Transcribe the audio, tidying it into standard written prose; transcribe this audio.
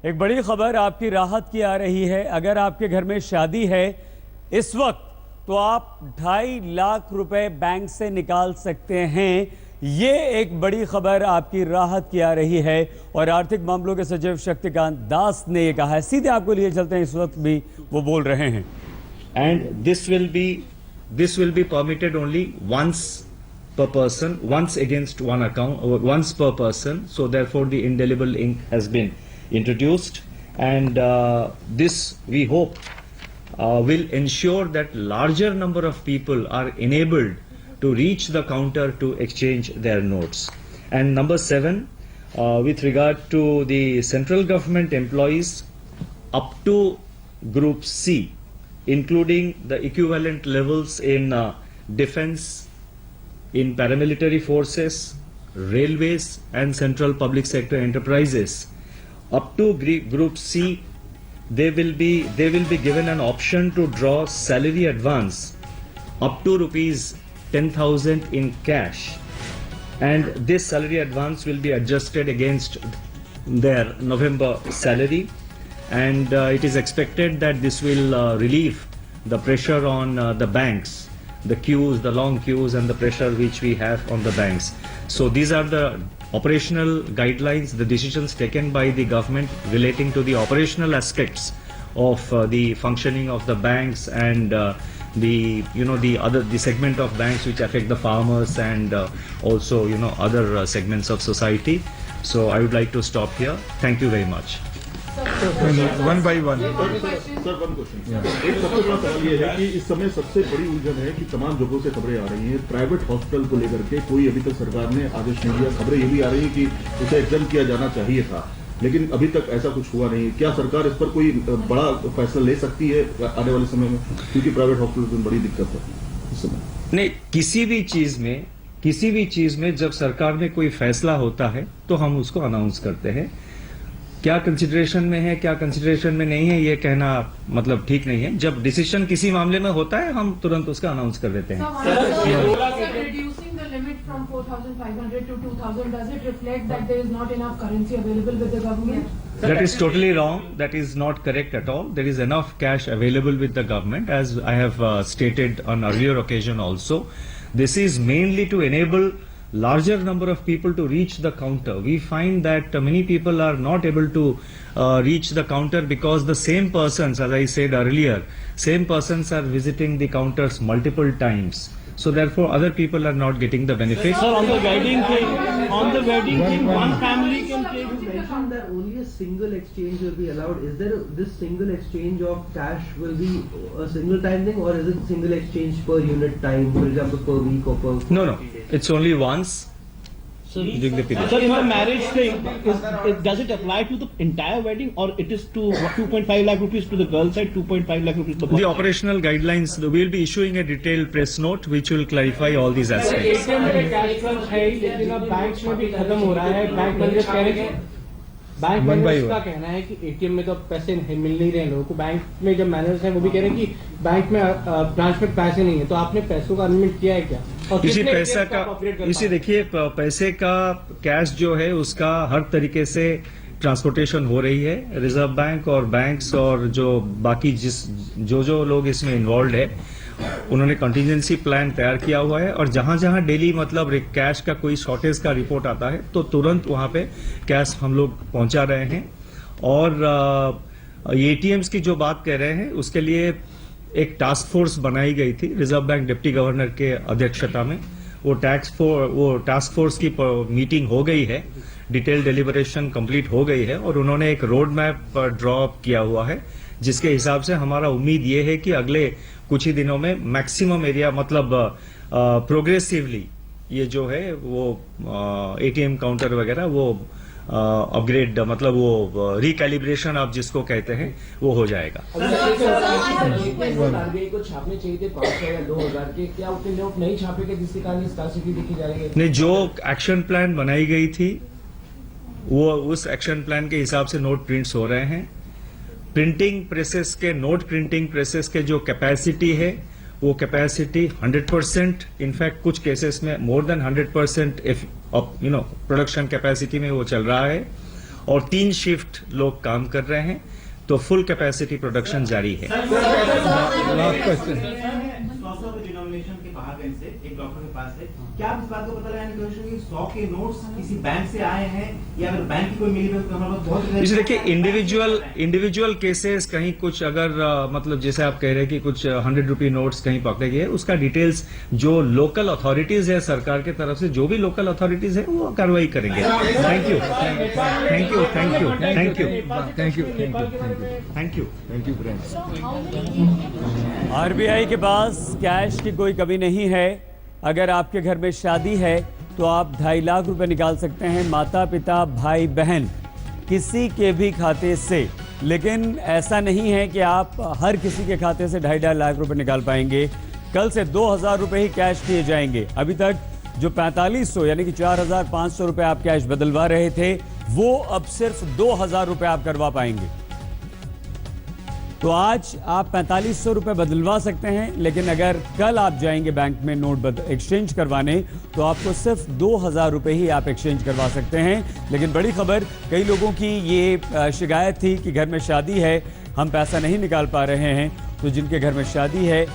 एक बड़ी खबर आपकी राहत की आ रही है। अगर आपके घर में शादी है इस वक्त तो आप 2.5 लाख रुपए बैंक से निकाल सकते हैं। ये एक बड़ी खबर आपकी राहत की आ रही है और आर्थिक मामलों के सचिव शक्तिकांत दास ने ये कहा है। सीधे आपको लिए चलते हैं, इस वक्त भी वो बोल रहे हैं। And this will be permitted only once per person, once against one account, or once per person. So therefore the indelible ink has been introduced, and this we hope will ensure that larger number of people are enabled to reach the counter to exchange their notes. And number 7, with regard to the central government employees up to Group C, including the equivalent levels in defense, in paramilitary forces, railways and central public sector enterprises. Up to Group C, they will be given an option to draw salary advance up to rupees 10,000 in cash, and this salary advance will be adjusted against their November salary, and it is expected that this will relieve the pressure on the banks, the queues, the long queues and the pressure which we have on the banks. So these are the operational guidelines, the decisions taken by the government relating to the operational aspects of the functioning of the banks and the segment of banks which affect the farmers and also other segments of society. So I would like to stop here. Thank you very much. One by one. Sir one question, एक सबसे बड़ा सवाल ये है कि इस समय सबसे बड़ी उलझन है कि तमाम जगहों से खबरें आ रही हैं प्राइवेट हॉस्पिटल को लेकर के, कोई अभी तक सरकार ने आदेश नहीं दिया। खबरें ये भी आ रही हैं कि उसे एग्जाम किया जाना चाहिए था, लेकिन अभी तक ऐसा कुछ हुआ नहीं। क्या सरकार इस पर कोई बड़ा फैसला ले सकती है आने वाले समय में, क्योंकि प्राइवेट हॉस्पिटल में बड़ी दिक्कत है इस समय? नहीं, किसी भी चीज में जब सरकार में कोई फैसला होता है तो हम उसको अनाउंस करते हैं। क्या कंसिडरेशन में है, क्या कंसिडरेशन में नहीं है, ये कहना मतलब ठीक नहीं है। जब डिसीजन किसी मामले में होता है हम तुरंत उसका अनाउंस कर देते हैं। Reducing the limit from 4,500 to 2,000, does it reflect that there is not enough currency available with the government? That is totally wrong. That is not correct at all. There is enough cash available with the government, as I have stated on earlier occasion also. This is mainly to enable larger number of people to reach the counter. We find that many people are not able to reach the counter because the same persons, as I said earlier, same persons are visiting the counters multiple times. So therefore other people are not getting the benefit. Sir, on the wedding thing, one family can take. You mentioned that only a single exchange will be allowed. Is there this single exchange of cash will be a single time thing, or is it single exchange per unit time, for example, per week or per? No, it's only once during the period. Sir, in the marriage thing, does it apply to the entire wedding, or it is to 2.5 lakh rupees to the girl side, 2.5 lakh rupees to the boy? The operational guidelines, we will be issuing a detailed press note which will clarify all these aspects. Bank managers का कहना है कि ATM में तो पैसे मिल नहीं रहे हैं लोगों को। बैंक में जब मैनेजर्स हैं वो भी कह रहे हैं कि बैंक में ब्रांच में पैसे नहीं है। तो आपने पैसों का अरेंजमेंट किया है क्या? और इसी पैसा का इसी देखिए पैसे का कैश जो है उसका हर तरीके से ट्रांसपोर्टेशन हो रही है। रिजर्व बैंक और बैंक्स और जो बाकी जो लोग इसमें इन्वॉल्व है उन्होंने कंटिजेंसी प्लान तैयार किया हुआ है, और जहां जहां डेली मतलब कैश का कोई शॉर्टेज का रिपोर्ट आता है तो तुरंत वहां पे कैश हम लोग पहुंचा रहे हैं। और एटीएम्स की जो बात कह रहे हैं उसके लिए एक टास्क फोर्स बनाई गई थी रिजर्व बैंक डिप्टी गवर्नर के अध्यक्षता में। वो टास्क फोर्स की मीटिंग हो गई है, डिटेल डिलिबरेशन कंप्लीट हो गई है, और उन्होंने एक रोड मैप ड्रॉ किया हुआ है जिसके हिसाब से हमारा उम्मीद ये है कि अगले कुछ ही दिनों में मैक्सिमम एरिया मतलब प्रोग्रेसिवली ये जो है वो एटीएम काउंटर वगैरह वो अपग्रेड मतलब वो रिकैलिब्रेशन आप जिसको कहते हैं वो हो जाएगा। आरबीआई को छापने चाहिए थे 500 या 2000 के, क्या उतने नोट नहीं छापे गए जिसके कारण स्कार्सिटी देखी जा रही है? नहीं, जो एक्शन प्लान बनाई गई थी वो उस एक्शन प्लान के हिसाब से नोट प्रिंट्स हो रहे हैं। प्रिंटिंग प्रेसेस के नोट प्रिंटिंग प्रेसेस के जो कैपेसिटी है वो कैपेसिटी 100%, इनफैक्ट कुछ केसेस में मोर देन 100% प्रोडक्शन कैपेसिटी में वो चल रहा है। और 3 शिफ्ट लोग काम कर रहे हैं, तो फुल कैपेसिटी प्रोडक्शन जारी है। Last question. 100 के डिनोमिनेशन के बाहर गए से एक डॉक्टर के पास है, क्या आप इस बात को पता लगाने की कोशिश करेंगे 100 के नोट्स किसी बैंक से आए हैं या अगर बैंक की कोई मिली तो हमारे पास बहुत इसे देखिए, इंडिविजुअल केसेस कहीं कुछ अगर मतलब जैसे आप कह रहे हैं कि कुछ 100 रुपी नोट्स कहीं पकड़े गए, उसका डिटेल्स जो लोकल अथॉरिटीज है सरकार की तरफ से, जो भी लोकल अथॉरिटीज है वो कार्रवाई करेंगे। Thank you, thank you, thank you, thank you, Thank you. Thank you. Thank you, friends. RBI के पास कैश की कोई कमी नहीं है। अगर आपके घर में शादी है तो आप 2.5 लाख रुपए निकाल सकते हैं, माता पिता भाई बहन किसी के भी खाते से। लेकिन ऐसा नहीं है कि आप हर किसी के खाते से 2.5 लाख रुपए निकाल पाएंगे। कल से 2,000 रुपए ही कैश किए जाएंगे। अभी तक जो 4500 यानी कि 4,500 रुपए आप कैश बदलवा रहे थे, वो अब सिर्फ 2,000 रुपए आप करवा पाएंगे। तो आज आप 4500 रुपए बदलवा सकते हैं, लेकिन अगर कल आप जाएंगे बैंक में नोट एक्सचेंज करवाने तो आपको सिर्फ 2,000 रुपए ही आप एक्सचेंज करवा सकते हैं। लेकिन बड़ी खबर, कई लोगों की ये शिकायत थी कि घर में शादी है, हम पैसा नहीं निकाल पा रहे हैं। तो जिनके घर में शादी है